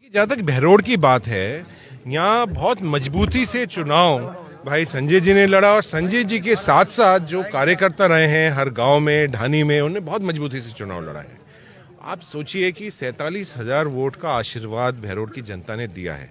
जहाँ तक बहरोड की बात है, यहाँ बहुत मजबूती से चुनाव भाई संजय जी ने लड़ा और संजय जी के साथ साथ जो कार्यकर्ता रहे हैं हर गांव में, ढानी में, उन्होंने बहुत मजबूती से चुनाव लड़ा है। आप सोचिए कि 47,000 वोट का आशीर्वाद बहरोड की जनता ने दिया है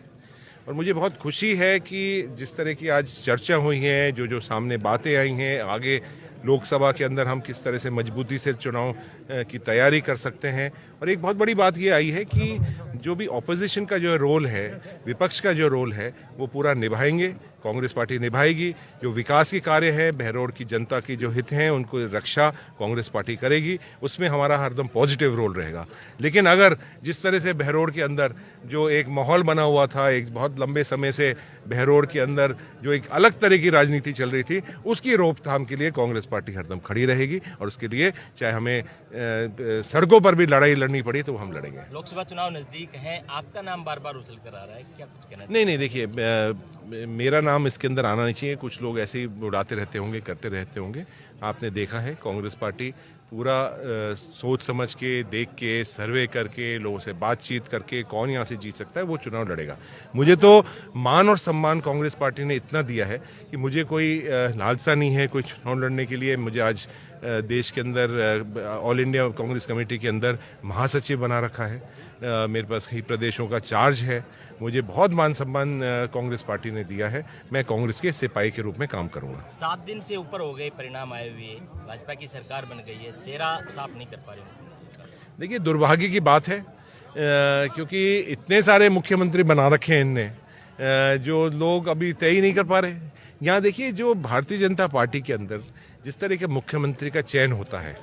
और मुझे बहुत खुशी है कि जिस तरह की आज चर्चा हुई है, जो जो सामने बातें आई हैं, आगे लोकसभा के अंदर हम किस तरह से मजबूती से चुनाव की तैयारी कर सकते हैं। और एक बहुत बड़ी बात ये आई है कि जो भी ऑपोजिशन का जो रोल है, विपक्ष का जो रोल है, वो पूरा निभाएंगे, कांग्रेस पार्टी निभाएगी। जो विकास के कार्य हैं, बहरोड की जनता की जो हित हैं, उनको रक्षा कांग्रेस पार्टी करेगी, उसमें हमारा हरदम पॉजिटिव रोल रहेगा। लेकिन अगर जिस तरह से बहरोड के अंदर जो एक माहौल बना हुआ था, एक बहुत लंबे समय से बहरोड के अंदर जो एक अलग तरह की राजनीति चल रही थी, उसकी रोकथाम के लिए कांग्रेस पार्टी हरदम खड़ी रहेगी और उसके लिए चाहे हमें सड़कों पर भी लड़ाई लड़नी पड़ी तो हम लड़ेंगे। लोकसभा चुनाव नजदीक है, आपका नाम बार बार उछल कर आ रहा है, क्या कुछ कहना? नहीं, देखिए, मेरा नाम इसके अंदर आना नहीं चाहिए। कुछ लोग ऐसे ही उड़ाते रहते होंगे, करते रहते होंगे। आपने देखा है कांग्रेस पार्टी पूरा सोच समझ के, देख के, सर्वे करके, लोगों से बातचीत करके कौन यहाँ से जीत सकता है वो चुनाव लड़ेगा। मुझे तो मान और सम्मान कांग्रेस पार्टी ने इतना दिया है कि मुझे कोई लालसा नहीं है कोई चुनाव लड़ने के लिए। मुझे आज देश के अंदर ऑल इंडिया कांग्रेस कमेटी के अंदर महासचिव बना रखा है। मेरे पास कई प्रदेशों का चार्ज है। मुझे बहुत मान सम्मान कांग्रेस पार्टी ने दिया है। मैं कांग्रेस के सिपाही के रूप में काम करूंगा। 7 दिन से ऊपर हो गए परिणाम आए हुए, भाजपा की सरकार बन गई है, चेहरा साफ नहीं कर पा रहे। देखिए, दुर्भाग्य की बात है क्योंकि इतने सारे मुख्यमंत्री बना रखे हैं इनने, जो लोग अभी तय ही नहीं कर पा रहे। यहाँ देखिए, जो भारतीय जनता पार्टी के अंदर जिस तरह के मुख्यमंत्री का चयन होता है,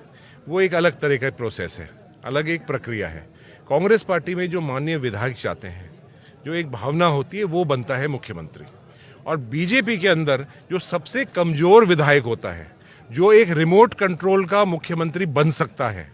वो एक अलग तरह का प्रोसेस है, अलग एक प्रक्रिया है। कांग्रेस पार्टी में जो माननीय विधायक चाहते हैं, जो एक भावना होती है, वो बनता है मुख्यमंत्री। और बीजेपी के अंदर जो सबसे कमजोर विधायक होता है, जो एक रिमोट कंट्रोल का मुख्यमंत्री बन सकता है,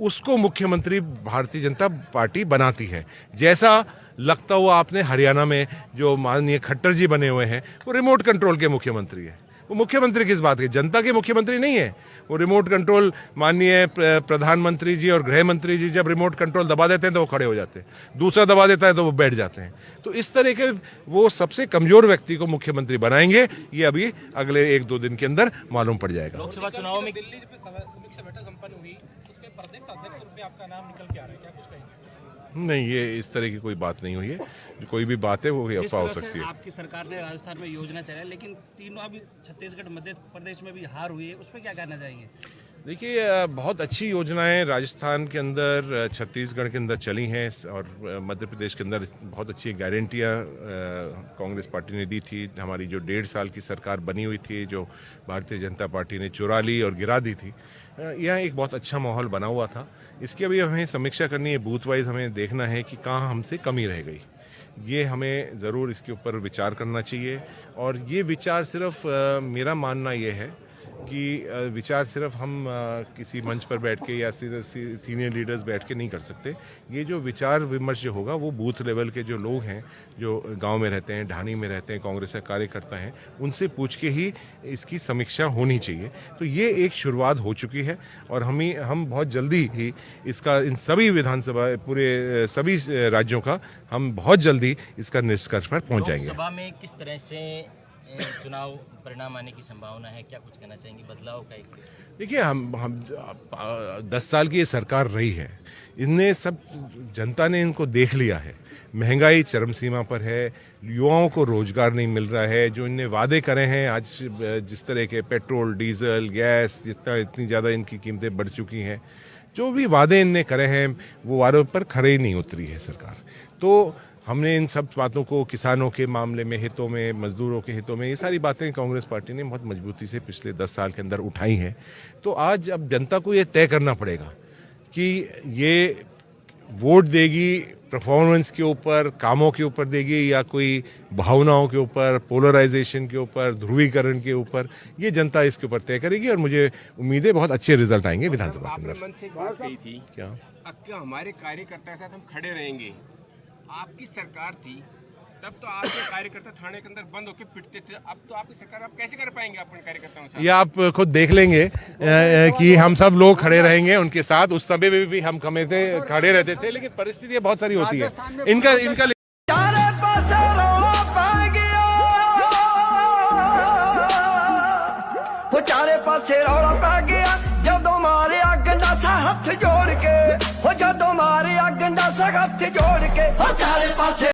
उसको मुख्यमंत्री भारतीय जनता पार्टी बनाती है। जैसा लगता हुआ आपने हरियाणा में जो माननीय खट्टर जी बने हुए हैं, वो रिमोट कंट्रोल के मुख्यमंत्री है। वो मुख्यमंत्री किस बात के? जनता के मुख्यमंत्री नहीं है। वो रिमोट कंट्रोल, माननीय प्रधानमंत्री जी और गृह मंत्री जी जब रिमोट कंट्रोल दबा देते हैं तो वो खड़े हो जाते हैं, दूसरा दबा देता है तो वो बैठ जाते हैं। तो इस तरह के वो सबसे कमजोर व्यक्ति को मुख्यमंत्री बनाएंगे, ये अभी अगले 1-2 दिन के अंदर मालूम पड़ जाएगा। लोकसभा चुनाव में दिल्ली समीक्षा बैठक संपन्न हुई, उसमें प्रदेश अध्यक्ष रूप में आपका नाम निकल के आ रहा है, क्या कुछ कहेंगे? नहीं, ये इस तरह की कोई बात नहीं हुई है। कोई भी बात है वो अफवाह हो सकती है। आपकी सरकार ने राजस्थान में योजना चलाई, लेकिन तीनों अभी छत्तीसगढ़, मध्य प्रदेश में भी हार हुई है, उसमें क्या कहना चाहेंगे? देखिए, बहुत अच्छी योजनाएं राजस्थान के अंदर, छत्तीसगढ़ के अंदर चली हैं और मध्य प्रदेश के अंदर बहुत अच्छी गारंटियां कांग्रेस पार्टी ने दी थी। हमारी जो 1.5 साल की सरकार बनी हुई थी, जो भारतीय जनता पार्टी ने चुरा ली और गिरा दी थी, यह एक बहुत अच्छा माहौल बना हुआ था। इसकी अभी हमें समीक्षा करनी है, बूथ वाइज हमें देखना है कि कहाँ हमसे कमी रह गई। ये हमें ज़रूर इसके ऊपर विचार करना चाहिए। और ये विचार सिर्फ मेरा मानना ये है कि विचार सिर्फ हम किसी मंच पर बैठ के या सीनियर लीडर्स बैठ के नहीं कर सकते। ये जो विचार विमर्श जो होगा, वो बूथ लेवल के जो लोग हैं, जो गांव में रहते हैं, ढानी में रहते हैं, कांग्रेस के कार्यकर्ता हैं, उनसे पूछ के ही इसकी समीक्षा होनी चाहिए। तो ये एक शुरुआत हो चुकी है और हम बहुत जल्दी ही इसका, इन सभी विधानसभा, पूरे सभी राज्यों का, हम बहुत जल्दी इसका निष्कर्ष पर पहुँच जाएंगे। लोकसभा में किस तरह से चुनाव परिणाम आने की संभावना है, क्या कुछ कहना चाहेंगे? बदलाव का एक देखिए, हम 10 साल की ये सरकार रही है, इनने सब, जनता ने इनको देख लिया है। महंगाई चरम सीमा पर है, युवाओं को रोजगार नहीं मिल रहा है। जो इनने वादे करे हैं, आज जिस तरह के पेट्रोल, डीजल, गैस, इतनी ज़्यादा इनकी कीमतें बढ़ चुकी हैं, जो भी वादे इनने करे हैं, वो वादों पर खरे ही नहीं उतरी है सरकार। तो हमने इन सब बातों को, किसानों के मामले में, हितों में, मजदूरों के हितों में, ये सारी बातें कांग्रेस पार्टी ने बहुत मजबूती से पिछले 10 साल के अंदर उठाई हैं। तो आज अब जनता को ये तय करना पड़ेगा कि ये वोट देगी परफॉर्मेंस के ऊपर, कामों के ऊपर देगी, या कोई भावनाओं के ऊपर, पोलराइजेशन के ऊपर, ध्रुवीकरण के ऊपर। ये जनता इसके ऊपर तय करेगी और मुझे उम्मीद है बहुत अच्छे रिजल्ट आएंगे विधानसभा के अंदर। मन से बात कही थी क्या हमारे कार्यकर्ता के साथ हम खड़े रहेंगे। आपकी सरकार थी तब तो आपके कार्यकर्ता थाने के अंदर बंद होकर पिटते थे, अब तो आपकी सरकार, आप कैसे कर पाएंगे अपने कार्यकर्ताओं से? ये आप खुद देख लेंगे कि हम सब लोग खड़े रहेंगे उनके साथ। उस समय में भी हम खड़े रहते थे, लेकिन परिस्थितियां बहुत सारी होती है। इनका चारे पासे रौला पै गया, वो चारे पासे रौला पै गया, जदों मारिया गंडासा हथ जोड़ के, वो जदों मारिया गंडासा हथ जोड़ के, वो चारे पासे